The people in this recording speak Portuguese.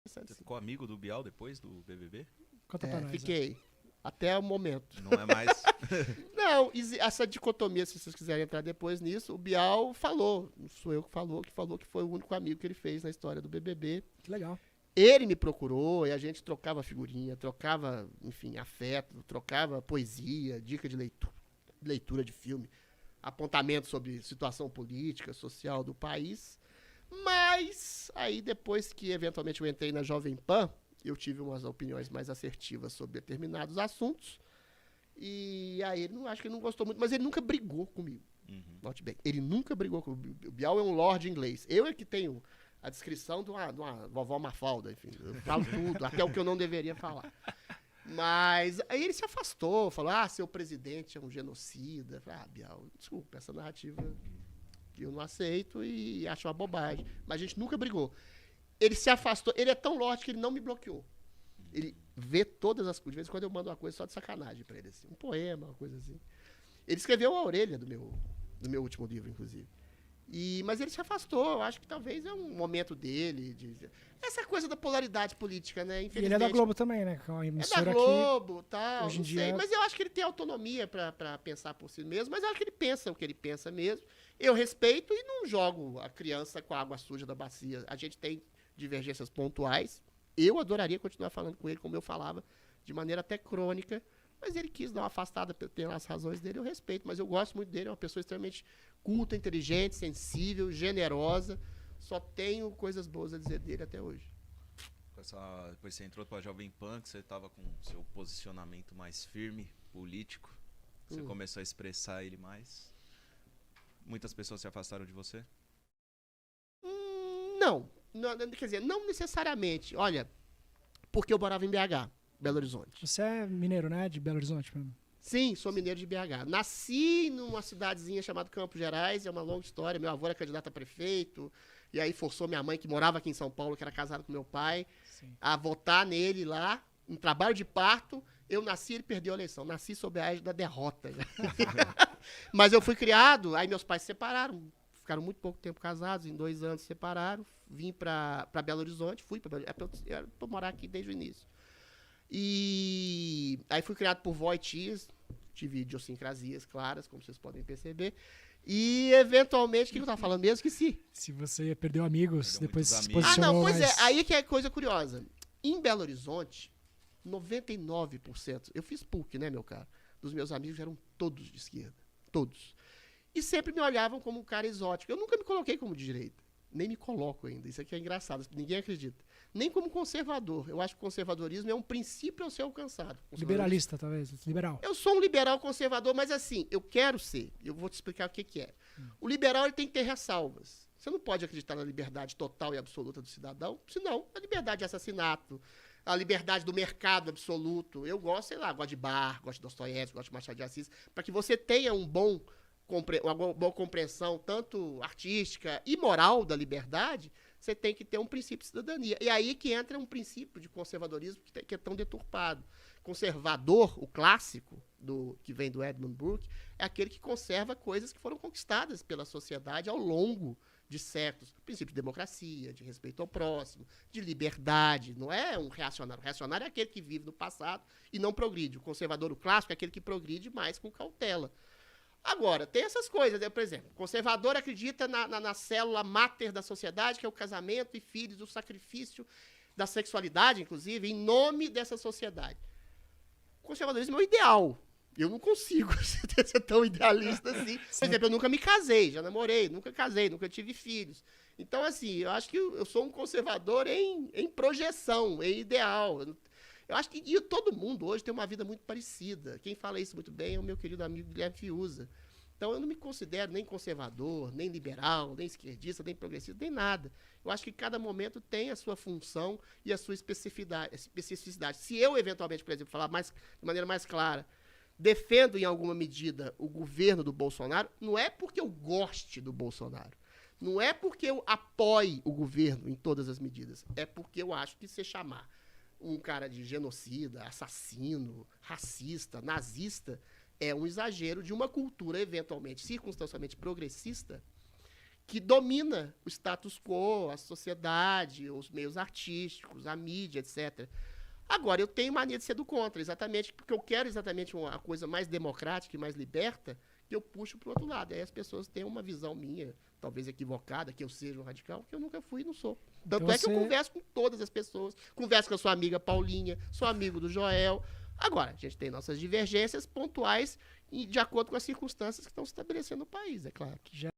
Você ficou amigo do Bial depois do BBB? Conta pra nós. Fiquei. Até o momento. Não é mais... Não, essa dicotomia, se vocês quiserem entrar depois nisso, o Bial falou, não sou eu que falou que foi o único amigo que ele fez na história do BBB. Que legal. Ele me procurou e a gente trocava figurinha, trocava, enfim, afeto, trocava poesia, dica de leitura de filme, apontamento sobre situação política, social do país. Mas aí depois que eventualmente eu entrei na Jovem Pan, eu tive umas opiniões mais assertivas sobre determinados assuntos. E aí ele acho que ele não gostou muito, mas ele nunca brigou comigo. Note bem, ele nunca brigou comigo. O Bial é um lord inglês. Eu é que tenho a descrição de uma vovó Mafalda, enfim. Eu falo tudo, até o que eu não deveria falar. Mas aí ele se afastou, falou, seu presidente é um genocida. Eu falei, Bial, desculpa, essa narrativa eu não aceito e acho uma bobagem. Mas a gente nunca brigou. Ele se afastou, ele é tão lorde que ele não me bloqueou. Ele vê todas as coisas. De vez em quando eu mando uma coisa só de sacanagem pra ele, assim. Um poema, uma coisa assim. Ele escreveu a orelha do meu último livro, inclusive. Mas ele se afastou. Eu acho que talvez é um momento dele. Essa coisa da polaridade política, né? E ele é da Globo também, né? É da Globo, tal. Hoje em não dia... sei, mas eu acho que ele tem autonomia pra pensar por si mesmo. Mas eu acho que ele pensa o que ele pensa mesmo. Eu respeito e não jogo a criança com a água suja da bacia. A gente tem divergências pontuais. Eu adoraria continuar falando com ele como eu falava, de maneira até crônica, mas ele quis dar uma afastada pelas razões dele, eu respeito, mas eu gosto muito dele, é uma pessoa extremamente culta, inteligente, sensível, generosa, só tenho coisas boas a dizer dele até hoje. Depois você entrou para a Jovem Pan, que você estava com seu posicionamento mais firme, político, você começou a expressar ele mais. Muitas pessoas se afastaram de você? Não, quer dizer, não necessariamente. Olha, porque eu morava em BH, Belo Horizonte. Você é mineiro, né? De Belo Horizonte mesmo. Sim, sou mineiro de BH. Nasci numa cidadezinha chamada Campos Gerais, é uma longa história. Meu avô era candidato a prefeito, e aí forçou minha mãe, que morava aqui em São Paulo, que era casada com meu pai, a votar nele lá, em trabalho de parto. Eu nasci, ele perdeu a eleição. Nasci sob a égide da derrota. Mas eu fui criado, aí meus pais se separaram. Ficaram muito pouco tempo casados, em 2 anos se separaram. Vim pra Belo Horizonte, fui pra Belo Horizonte, era pra morar aqui desde o início. E aí fui criado por vó e tias, tive idiosincrasias claras, como vocês podem perceber. E, eventualmente, o que eu tava falando mesmo? Esqueci. Se você perdeu amigos, Perdeu depois se amigos. posicionou Não, pois mais... é, aí que é coisa curiosa. Em Belo Horizonte, 99%, eu fiz PUC, né, meu caro? Dos meus amigos eram todos de esquerda, todos. E sempre me olhavam como um cara exótico. Eu nunca me coloquei como de direita. Nem me coloco ainda. Isso aqui é engraçado. Ninguém acredita. Nem como conservador. Eu acho que o conservadorismo é um princípio a ser alcançado. Liberalista, talvez. Liberal. Eu sou um liberal conservador, mas assim, eu quero ser. Eu vou te explicar o que é. O liberal ele tem que ter ressalvas. Você não pode acreditar na liberdade total e absoluta do cidadão, senão a liberdade de assassinato, a liberdade do mercado absoluto. Eu gosto, sei lá, gosto de Bar, gosto de Dostoiévski, gosto de Machado de Assis, para que você tenha uma boa compreensão, tanto artística e moral da liberdade, você tem que ter um princípio de cidadania. E aí que entra um princípio de conservadorismo que é tão deturpado. Conservador, o clássico, que vem do Edmund Burke, é aquele que conserva coisas que foram conquistadas pela sociedade ao longo de séculos. O princípio de democracia, de respeito ao próximo, de liberdade. Não é um reacionário. O reacionário é aquele que vive no passado e não progride. O conservador, o clássico, é aquele que progride mais com cautela. Agora, tem essas coisas, né? Por exemplo, o conservador acredita na célula máter da sociedade, que é o casamento e filhos, o sacrifício da sexualidade, inclusive, em nome dessa sociedade. O conservadorismo é o ideal. Eu não consigo ser tão idealista assim. Por exemplo, eu nunca me casei, já namorei, nunca casei, nunca tive filhos. Então, assim, eu acho que eu sou um conservador em projeção, em ideal. Eu acho que todo mundo hoje tem uma vida muito parecida. Quem fala isso muito bem é o meu querido amigo Guilherme Fiuza. Então, eu não me considero nem conservador, nem liberal, nem esquerdista, nem progressista, nem nada. Eu acho que cada momento tem a sua função e a sua especificidade. Se eu, eventualmente, por exemplo, falar de maneira mais clara, defendo em alguma medida o governo do Bolsonaro, não é porque eu goste do Bolsonaro. Não é porque eu apoie o governo em todas as medidas. É porque eu acho que se chamar um cara de genocida, assassino, racista, nazista, é um exagero de uma cultura eventualmente, circunstancialmente progressista, que domina o status quo, a sociedade, os meios artísticos, a mídia, etc. Agora, eu tenho mania de ser do contra, exatamente porque eu quero exatamente uma coisa mais democrática e mais liberta, que eu puxo para o outro lado. Aí as pessoas têm uma visão minha, talvez equivocada, que eu seja um radical, que eu nunca fui e não sou. Tanto Então é que eu converso com todas as pessoas, converso com a sua amiga Paulinha, sou amigo do Joel. Agora, a gente tem nossas divergências pontuais e de acordo com as circunstâncias que estão se estabelecendo no país, é claro. Que já